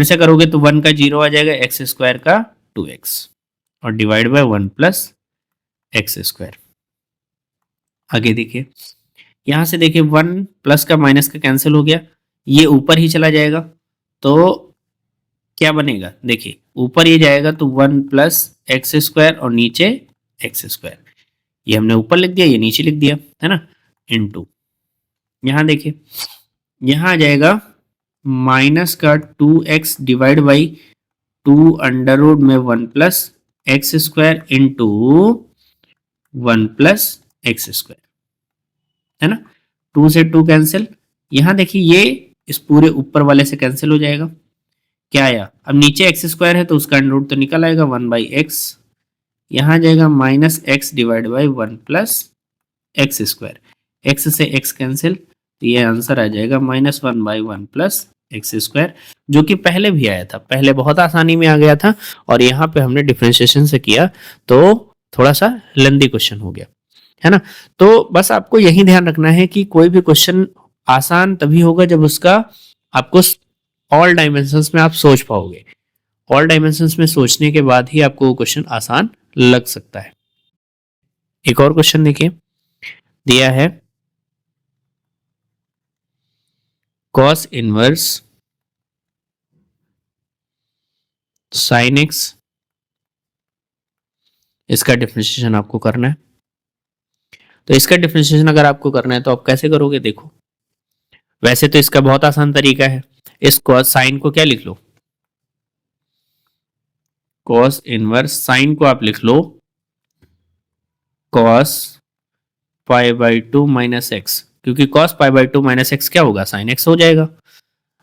से करोगे तो 1 का 0 आ जाएगा, x² का 2x और डिवाइड बाय 1+x²। आगे देखिए, यहां से देखिए 1 प्लस का माइनस का कैंसिल हो गया, ये ऊपर ही चला जाएगा, तो क्या बनेगा, देखिए ऊपर ये जाएगा तो 1+x² और नीचे x², ये हमने ऊपर लिख दिया, ये नीचे लिख दिया, है ना, इनटू यहां देखिए यहां आ जाएगा माइनस का 2x divide by 2 under root में 1+x² इंटू 1+x², है ना, 2 से 2 कैंसिल। यहां देखिए ये इस पूरे ऊपर वाले से कैंसिल हो जाएगा, क्या आया, अब नीचे x² है तो उसका अंडर रूट तो निकल आएगा 1/x, यहां जाएगा -x divide by 1+x², x से x कैंसिल, तो ये आंसर आ जाएगा -1/1+x², जो कि पहले भी आया था, पहले बहुत आसानी में आ गया था और यहाँ पे हमने डिफरेंशिएशन से किया तो थोड़ा सा लेंदी क्वेश्चन हो गया, है ना। तो बस आपको यही ध्यान रखना है कि कोई भी क्वेश्चन आसान तभी होगा जब उसका आपको ऑल डायमेंशंस में आप सोच पाओगे, ऑल डायमेंशंस में सोचने के बाद ही आपको वो क्वेश्चन आसान लग सकता है। एक और क्वेश्चन देखिए, दिया है cos इनवर्स sin x, इसका डिफरेंशिएशन आपको करना है। तो इसका डिफरेंशिएशन अगर आपको करना है तो आप कैसे करोगे, देखो वैसे तो इसका बहुत आसान तरीका है, इस cos साइन को क्या लिख लो, cos इनवर्स साइन को आप लिख लो cos π/2 माइनस एक्स, क्योंकि cos π/2 माइनस एक्स क्या होगा, sin x हो जाएगा।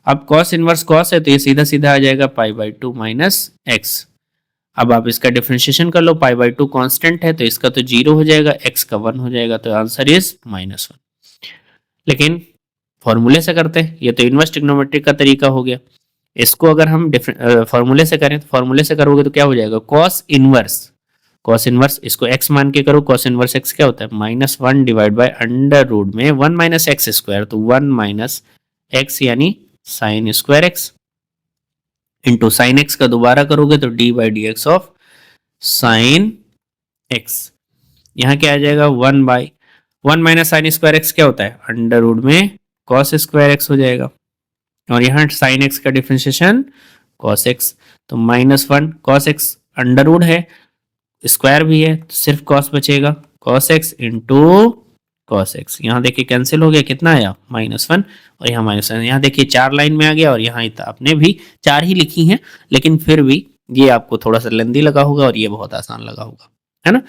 अब cos इनवर्स cos है तो ये सीधा सीधा आ जाएगा π/2 माइनस एक्स। अब आप इसका डिफरेंशिएशन कर लो, π/2 कांस्टेंट है तो इसका तो 0 हो जाएगा, x का 1 हो जाएगा, तो आंसर इज -1। लेकिन फॉर्मूले से करते हैं, ये तो इनवर्स ट्रिग्नोमेट्रिक का तरीका हो गया, इसको अगर हम फॉर्मूले से करें तो फॉर्मूले से करोगे तो क्या हो जाएगा, cos इनवर्स इसको x मान के करो, cos इनवर्स x क्या होता है, -1 डिवाइड बाय अंडर रूट में 1 - x², तो 1 - x यानी sin² x into sine x का दोबारा करोगे तो d/dx ऑफ साइन एक्स, यहाँ क्या आ जाएगा 1 - sin² x क्या होता है, अंडर रूट में cos² x हो जाएगा, और यहाँ sin x का डिफरेंशिएशन cos x, तो -1 cos x अंडर रूट है, स्क्वायर भी है तो सिर्फ cos बचेगा, cos x into cos x, यहाँ देखिए कैंसिल हो गया, कितना आया -1 और यहाँ -1, यहाँ देखिए 4 लाइन में आ गया, और यहाँ आपने भी 4 ही लिखी हैं, लेकिन फिर भी ये आपको थोड़ा सा लेंदी लगा होगा और ये बहुत आसान लगा होगा, है ना।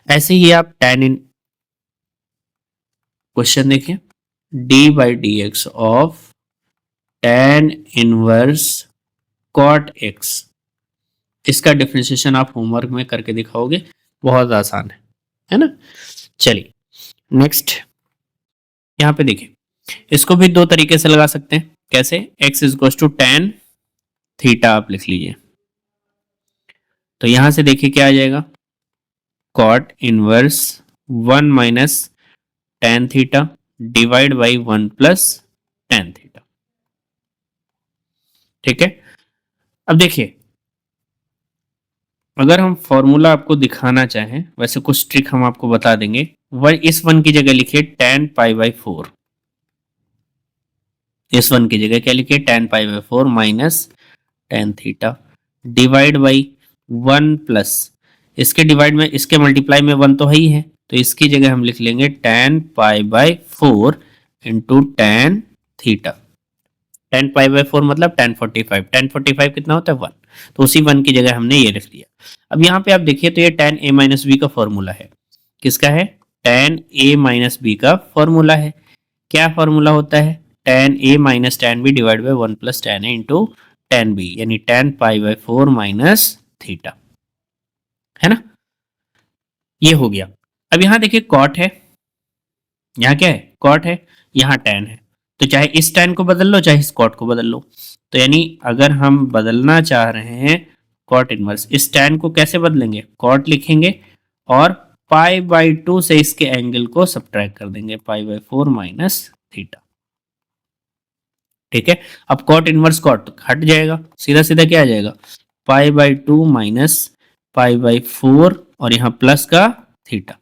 ऐसे ही आप tan इन क्वेश्चन देखिए, d/dx of tan inverse cot x, इसका डिफरेंशिएशन आप होमवर्क में करके दिखाओगे, बहुत आसान है ना। चलिए नेक्स्ट, यहां पे देखिए इसको भी दो तरीके से लगा सकते हैं, कैसे, x = tan थीटा आप लिख लीजिए, तो यहां से देखिए क्या आ जाएगा, cot inverse 1 - tan theta divide by 1 + tan theta, ठीक है। अब देखिए अगर हम फॉर्मूला आपको दिखाना चाहें, वैसे कुछ ट्रिक हम आपको बता देंगे, इस 1 की जगह लिखिए tan π/4, इस 1 की जगह क्या लिखिए tan π/4 minus tan theta divide by 1 plus, इसके डिवाइड में इसके मल्टीप्लाई में 1 तो है ही है, तो इसकी जगह हम लिख लेंगे tan π/4 into tan theta, tan pi by 4 मतलब tan 45, tan 45 कितना होता है 1, तो उसी 1 की जगह हमने ये लिख दिया। अब यहाँ पे आप देखिए तो ये tan a माइनस बी का फॉर्मूला है, किसका है, tan a माइनस बी का फॉर्मूला है। क्या फॉर्मूला होता है, tan a minus tan b divide by 1 plus tan a into tan b, यानी tan pi by 4 minus theta, है ना, ये हो गया। अब यहाँ देखिए कॉट है, यहाँ क्या है, कॉट है, यहाँ tan है, तो चाहे इस tan को बदल लो चाहे इस कॉट को बदल लो। तो यानी अगर हम बदलना चाह रहे हैं कॉट इनवर्स, इस tan को कैसे बदलेंगे, कॉट लिखेंगे और पाई बाई 2 से इसके एंगल को सब्ट्रैक्ट कर देंगे, पाई बाई 4 माइनस थीटा। ठीक है, अब कॉट इनवर्स कॉट हट जाएगा, सीधा सीधा क्या आ जाएगा, पाई बाई 2 माइनस पाई बाई 4 और यहाँ प्लस का थीटा,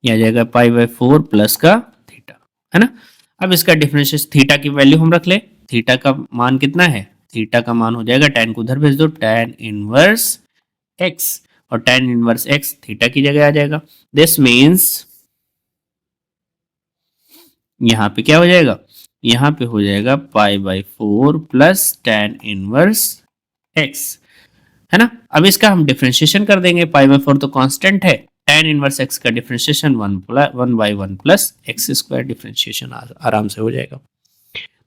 ये आ जाएगा पाई बाई 4 प्लस का थीटा, है ना। अब इसका डिफरेंशियल थीटा की वैल्यू हम रख ले, थीटा का मान कितना है, थीटा का मान हो जाएगा, tan को उधर भेज दो, tan इनवर्स x, और tan इनवर्स x थीटा की जगह आ जाएगा। दिस मीन्स यहाँ पे क्या हो जाएगा, यहाँ पे हो जाएगा pi by 4 plus tan inverse x, है ना। अब इसका हम डिफरेंशिएशन कर देंगे, पाई बाई 4 तो कांस्टेंट है, tan इनवर्स x का differentiation 1 by 1 plus x square, differentiation आराम से हो जाएगा।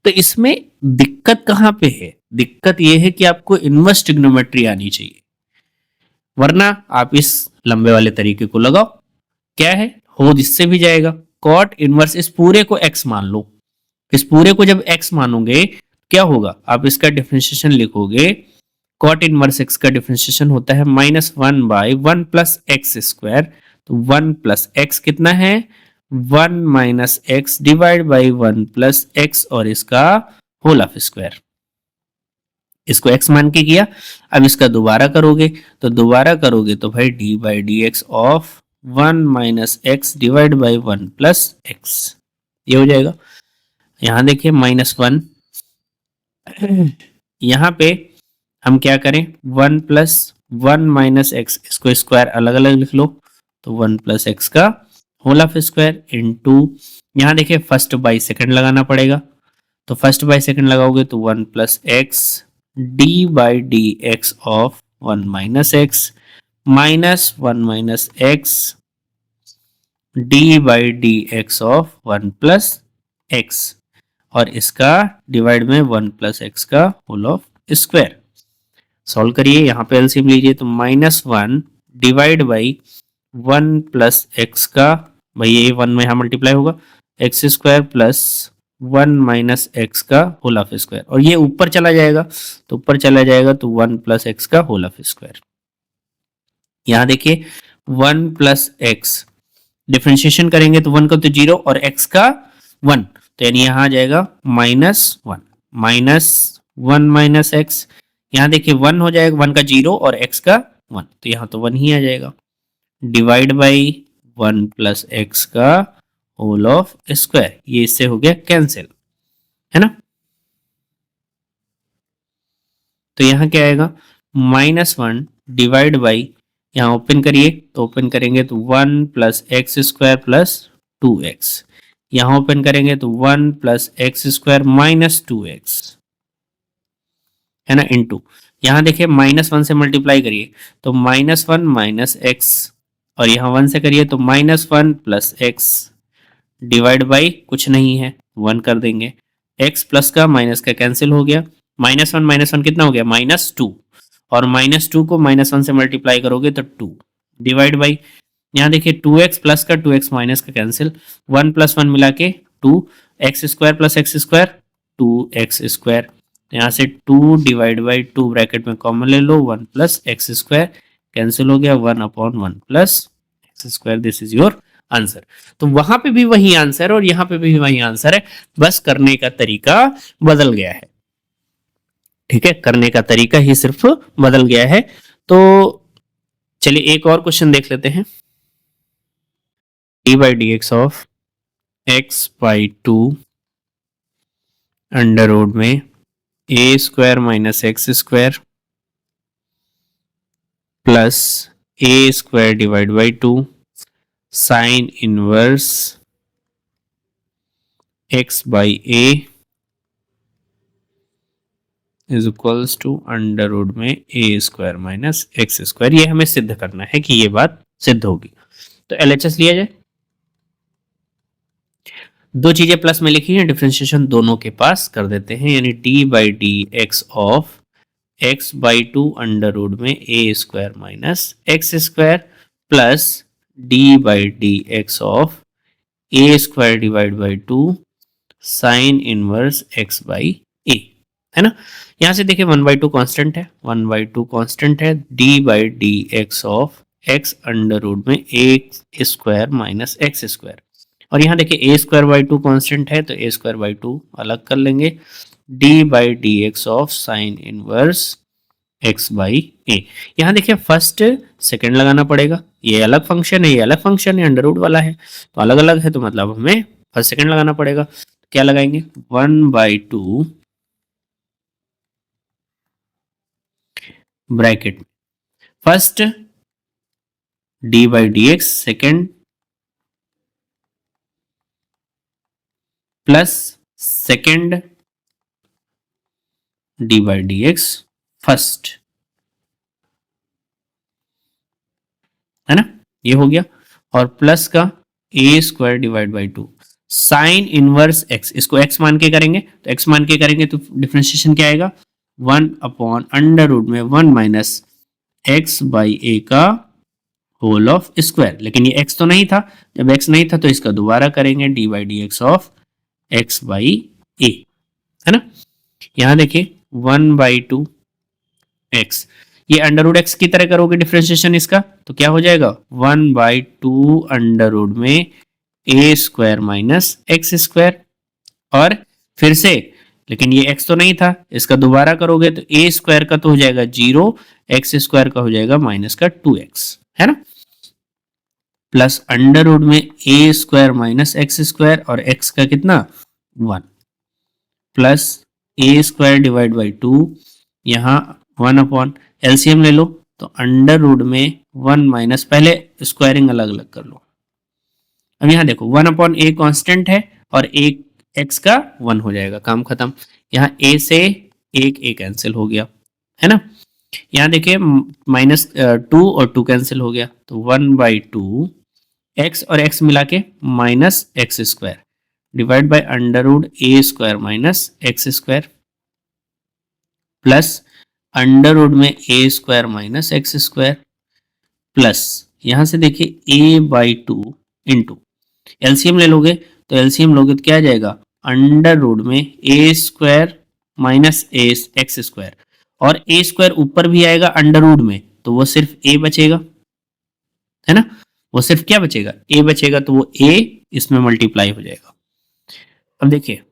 तो इसमें दिक्कत कहाँ पे है, दिक्कत ये है कि आपको इनवर्स ट्रिग्नोमेट्री आनी चाहिए, वरना आप इस लंबे वाले तरीके को लगाओ, क्या है, हो जिससे भी जाएगा, कॉट इनवर्स इस पूरे को x मान लो, इस पूरे को जब x मानोगे क्या होगा, आप इसका डिफरेंशिएशन लिखोगे, कॉट इनवर्स x का डिफरेंशिएशन होता है -1 बाई 1 प्लस एक्स स्क्वायर, तो 1 प्लस एक्स कितना है 1 minus x divide by 1 plus x और इसका होल ऑफ स्क्वायर, इसको x मान के किया। अब इसका दोबारा करोगे तो भाई D by D x of 1 minus x divide by 1 plus x, ये हो जाएगा। यहां देखिए -1, यहां पे हम क्या करें, 1 प्लस 1 माइनस एक्स, इसको स्क्वायर अलग अलग लिख लो, तो 1 प्लस एक्स का होल ऑफ स्क्वायर इंटू, यहाँ देखिए फर्स्ट बाई सेकंड लगाना पड़ेगा, तो फर्स्ट बाई सेकंड लगाओगे तो 1 plus x D by D x of 1 minus x minus 1 minus x D by D x of 1 plus x, और इसका डिवाइड में 1 प्लस एक्स का होल ऑफ स्क्वायर। सॉल्व करिए, यहाँ पे एलसीएम लीजिए, तो -1 डिवाइड बाई 1 प्लस एक्स का, भाई ये 1 में यहाँ मल्टीप्लाई होगा, x square plus 1 minus x का होल ऑफ स्क्वायर, और ये ऊपर चला जाएगा, तो ऊपर चला जाएगा तो 1 प्लस एक्स का होल ऑफ स्क्वायर। यहाँ देखिए 1 प्लस एक्स डिफ्रेंशिएशन करेंगे तो 1 का तो 0 और x का 1, तो यानी यहाँ आ जाएगा -1 माइनस 1 माइनस एक्स, यहाँ देखिए 1 हो जाएगा, 1 का 0 और x का 1, तो यहाँ तो 1 ही आ जाएगा, डिवाइड बाई 1 प्लस एक्स का होल ऑफ स्क्वायर, ये इससे हो गया कैंसिल, है ना। तो यहाँ क्या आएगा, -1 डिवाइड बाई, यहाँ ओपन करिए तो ओपन करेंगे तो 1 plus x square plus 2x, यहाँ ओपन करेंगे तो 1 plus x square minus 2x, है ना, इनटू, यहाँ देखिए -1 से मल्टीप्लाई करिए तो -1 माइनस एक्स, और यहाँ 1 से करिए तो -1 प्लस एक्स डिवाइड बाई कुछ नहीं है 1 कर देंगे, x प्लस का माइनस का कैंसिल हो गया, -1 कितना हो गया -2, और -2 को -1 से मल्टीप्लाई करोगे तो 2 डिवाइड बाई, यहाँ देखिए 2x प्लस का 2x माइनस का कैंसिल, 1 प्लस 1 मिला के 2, x square plus x square 2x square, यहाँ से 2 डिवाइड बाई 2 ब्रैकेट में कॉमन ले लो, 1 प्लस एक्स स्क्वायर कैंसिल हो गया, 1/1 plus x square, this is your answer. तो वहां पे भी वही आंसर और यहाँ पे भी वही आंसर है, बस करने का तरीका बदल गया है, ठीक है, करने का तरीका ही सिर्फ बदल गया है। तो चलिए एक और क्वेश्चन देख लेते हैं, d by D x of x by 2 under root में a square minus x square plus a square divide by 2 sine inverse x by a is equals to under root में a square minus x square. ये हमें सिद्ध करना है कि ये बात सिद्ध होगी। तो एलएचएस लिया जाए, दो चीजें प्लस में लिखी है, डिफरेंशिएशन दोनों के पास कर देते हैं, यानी d by D x of x by two under root में a square minus x square plus d by D x of a square divide by two sine inverse x by a, है ना। यहां से देखिए 1/2 कांस्टेंट है, 1/2 कांस्टेंट है, d by D x of x under root में a square minus x square, और यहाँ देखिए a square by two constant है तो ए स्क्वायर बाई टू अलग कर लेंगे, d by D x of sine inverse x by a. यहाँ देखिए फर्स्ट सेकंड लगाना पड़ेगा, ये अलग फंक्शन है, ये अलग फंक्शन है, अंडर रूट वाला है तो अलग अलग है, तो मतलब हमें फर्स्ट सेकंड लगाना पड़ेगा। क्या लगाएंगे, 1/2 bracket first d by D x second plus second d by D x first, है ना, ये हो गया, और प्लस का a square divide by two sine inverse x, इसको एक्स मान के करेंगे, तो एक्स मान के करेंगे तो डिफरेंशिएशन क्या आएगा, 1 अंडर रूट में 1 माइनस एक्स बाई ए का होल ऑफ स्क्वायर। लेकिन ये एक्स तो नहीं था, जब एक्स नहीं था तो इसका दोबारा करेंगे, d by D x of x by a, है ना। यहां देखिए 1/2 एक्स, ये अंडर रूट एक्स की तरह करोगे डिफरेंशिएशन इसका तो क्या हो जाएगा, 1/2 अंडर रूट में a square minus x square, और फिर से लेकिन ये एक्स तो नहीं था, इसका दोबारा करोगे तो ए स्क्वायर का तो हो जाएगा 0, एक्स स्क्वायर का हो जाएगा माइनस का 2x, है ना, प्लस अंडर रूट में a square minus x square और एक्स का कितना 1 plus a square divide by 2, यहाँ 1 एलसीएम ले लो तो अंडर रूट में 1 माइनस, पहले स्क्वायरिंग अलग अलग कर लो। अब यहाँ देखो 1/a कांस्टेंट है और एक x का 1 हो जाएगा, काम खत्म। यहाँ a से एक a कैंसिल हो गया, है ना। यहाँ देखिए -2 और 2 कैंसिल हो गया तो 1/2 x और x मिला के minus x square divide by under root a square minus x square plus under root में a square minus x square plus यहां से देखिए a/2 इंटू एलसीएम ले लोगे तो एलसीएम लोगे तो क्या आ जाएगा, अंडर रूट में a square minus x square, और ए स्क्वायर ऊपर भी आएगा अंडर रूट में तो वो सिर्फ ए बचेगा, है ना, वो सिर्फ क्या बचेगा, ए बचेगा, तो वो ए इसमें मल्टीप्लाई हो जाएगा। अब देखिए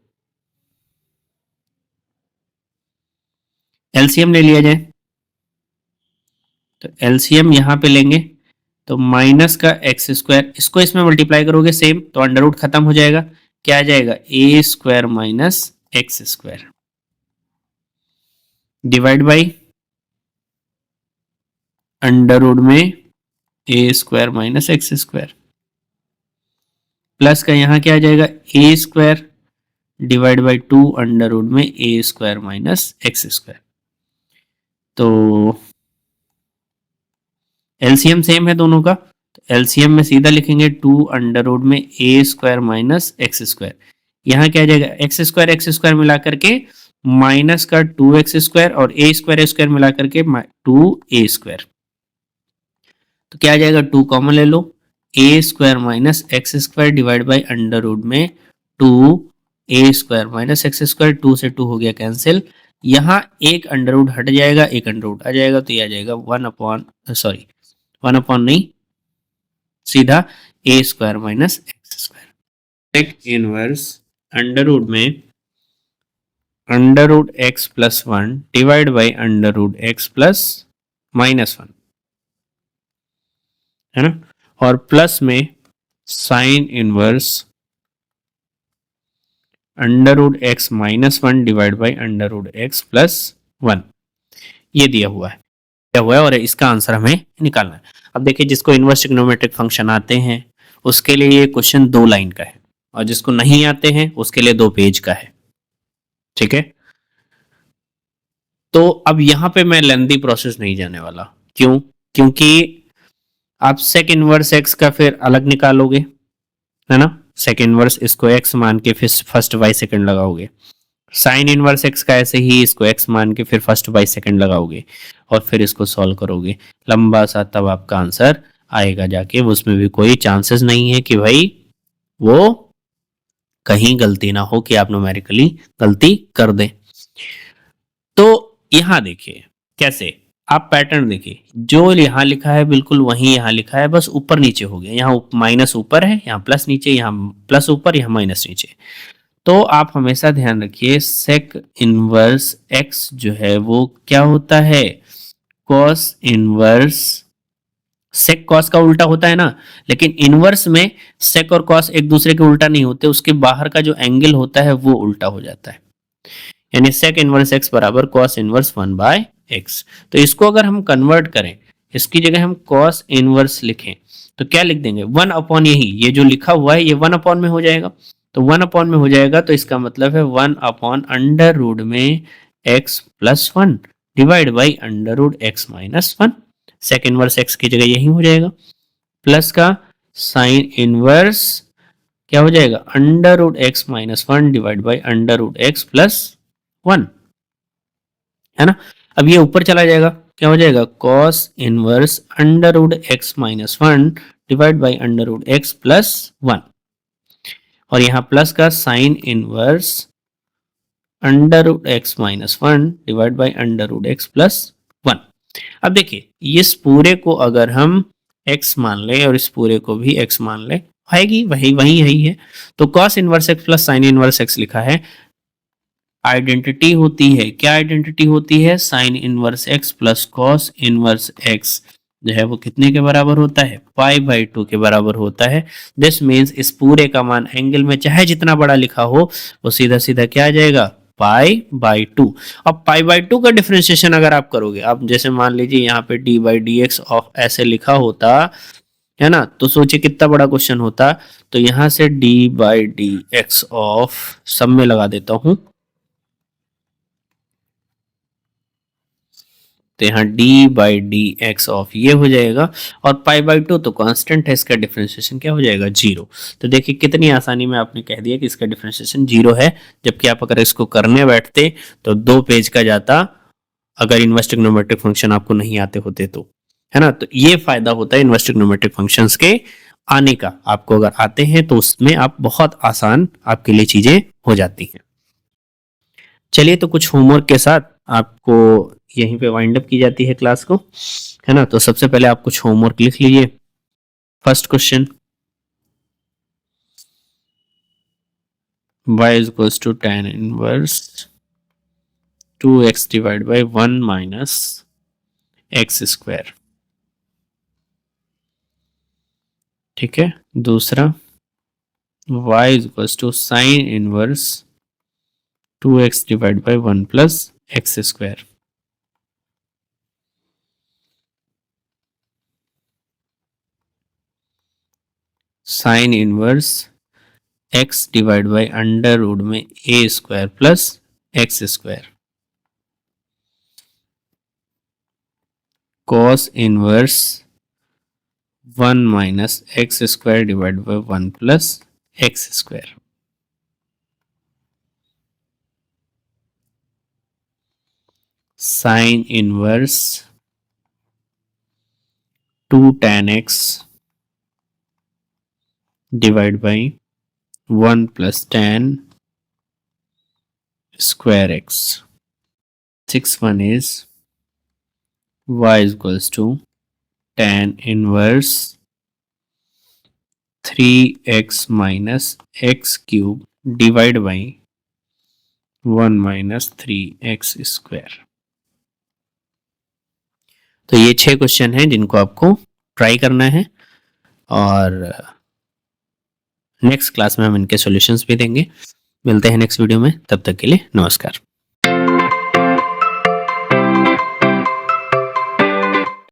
एलसीएम ले लिया जाए तो एलसीएम यहां पे लेंगे तो माइनस का एक्स स्क्वायर, इसको इसमें मल्टीप्लाई करोगे सेम तो अंडर रूट खत्म हो जाएगा, क्या आ जाएगा a square minus x square divide by under root में a square minus x square plus का यहां क्या आ जाएगा a square divide by 2 under root में a square minus x square. तो एलसीएम सेम है दोनों का, तो एलसीएम में सीधा लिखेंगे 2 अंडर रूट में a square minus x square, यहाँ क्या आ जाएगा एक्स स्क्वायर मिला करके माइनस का 2x स्क्वायर और ए स्क्वायर मिला करके 2a स्क्वायर, तो क्या आ जाएगा 2 कॉमन ले लो, a square minus x square divide by under root में 2a square minus x square, 2 से 2 हो गया कैंसिल, यहाँ एक अंडर रूट हट जाएगा, एक अंडर रूट आ जाएगा, तो ये आ जाएगा 1 अपॉन नहीं, सीधा a square minus x square inverse under root में under root x plus 1 divide by under root x plus -1, है ना, और प्लस में sine inverse under root x -1 divide by under root x plus 1, ये दिया हुआ है और इसका आंसर हमें निकालना है। अब देखिए जिसको इनवर्स ट्रिग्नोमेट्रिक फंक्शन आते हैं उसके लिए ये क्वेश्चन 2 लाइन का है, और जिसको नहीं आते हैं उसके लिए 2 पेज का है, ठीक है। तो अब यहाँ पे मैं लेंथी प्रोसेस नहीं जाने वाला। क्यों? क्योंकि आप सेक इनवर्स एक्स का फिर अलग निकालोगे, है ना, सेक इनवर्स इसको एक्स मान के फिर फर्स्ट बाई सेकंड लगाओगे, साइन इनवर्स एक्स का ऐसे ही इसको एक्स मान के फिर फर्स्ट बाई सेकंड लगाओगे और फिर इसको सॉल्व करोगे लंबा सा, तब आपका आंसर आएगा जाके। उसमें भी कोई चांसेस नहीं है कि भाई वो कहीं गलती ना हो कि आप न्यूमेरिकली गलती कर दें। तो यहां देखिए कैसे, आप पैटर्न देखिए, जो यहां लिखा है बिल्कुल वही यहां लिखा है, बस ऊपर नीचे हो गया। यहाँ माइनस ऊपर है, यहाँ प्लस नीचे, यहाँ प्लस ऊपर, यहाँ माइनस नीचे। तो आप हमेशा ध्यान रखिए सेक इनवर्स एक्स जो है वो क्या होता है, कॉस इनवर्स, सेक कॉस का उल्टा होता है ना, लेकिन इनवर्स में सेक और कॉस एक दूसरे के उल्टा नहीं होते, उसके बाहर का जो एंगल होता है वो उल्टा हो जाता है। यानी सेक इनवर्स एक्स बराबर कॉस इनवर्स 1/x। तो इसको अगर हम कन्वर्ट करें, इसकी जगह हम कॉस इनवर्स लिखें तो क्या लिख देंगे, 1 अपॉन, यही ये जो लिखा हुआ है ये 1 अपॉन में हो जाएगा। तो 1 अपॉन में हो जाएगा तो इसका मतलब है 1 अपॉन अंडर रूट में x plus 1 divide by under root x minus 1। Sec inverse x की जगह यही हो जाएगा, प्लस का साइन इनवर्स क्या हो जाएगा, under root x minus 1 divide by under root x plus 1, है ना। अब ये ऊपर चला जाएगा, क्या हो जाएगा, cos inverse under root x minus 1 divide by under root x plus 1, और यहाँ प्लस का sine inverse under root x minus 1 divide by under root x plus 1। अब देखिए इस पूरे को अगर हम x मान ले और इस पूरे को भी x मान ले, आएगी वही वही यही है। तो cos inverse x plus sign inverse x लिखा है, आइडेंटिटी होती है, क्या आइडेंटिटी होती है, sine inverse x plus cos inverse x जो है वो कितने के बराबर होता है, π/2 के बराबर होता है। दिस मीन्स इस पूरे का मान एंगल में चाहे जितना बड़ा लिखा हो वो सीधा सीधा क्या आ जाएगा, π/2। अब π/2 का डिफरेंशिएशन अगर आप करोगे, आप जैसे मान लीजिए यहाँ पे d/dx ऑफ ऐसे लिखा होता है ना, तो सोचिए कितना बड़ा क्वेश्चन होता। तो यहाँ से d/dx ऑफ सब में लगा देता हूं, तो यहाँ d/dx ऑफ ये हो जाएगा, और π/2 तो कांस्टेंट है, इसका डिफरेंशिएशन क्या हो जाएगा, 0। तो देखिए कितनी आसानी में आपने कह दिया कि इसका डिफरेंशिएशन 0 है, जबकि आप अगर इसको करने बैठते तो 2 पेज का जाता, अगर इनवर्स ट्रिग्नोमेट्रिक फंक्शन आपको नहीं आते होते तो, है ना। तो ये फायदा होता है इनवर्स ट्रिग्नोमेट्रिक फंक्शंस के आने का, आपको अगर आते हैं तो उसमें आप बहुत आसान आपके लिए चीजें हो जाती हैं। चलिए तो कुछ होमवर्क के साथ आपको यहीं पे वाइंड अप की जाती है क्लास को, है ना। तो सबसे पहले आप कुछ होमवर्क लिख लीजिए। First question, y is equals to tan inverse 2x divided by 1 minus x square, ठीक है। दूसरा, y is equals to sin inverse 2x divided by 1 plus x square, sine inverse x divide by under root में a square plus x square, cos inverse 1 minus x square divide by 1 plus x square, sine inverse 2 tan x divide by 1 plus tan square x. 6th one is y is equals to tan inverse 3x minus x cube divided by 1 minus 3x square. तो ये 6 क्वेश्चन हैं जिनको आपको ट्राई करना है, और नेक्स्ट क्लास में हम इनके सॉल्यूशंस भी देंगे। मिलते हैं नेक्स्ट वीडियो में, तब तक के लिए नमस्कार।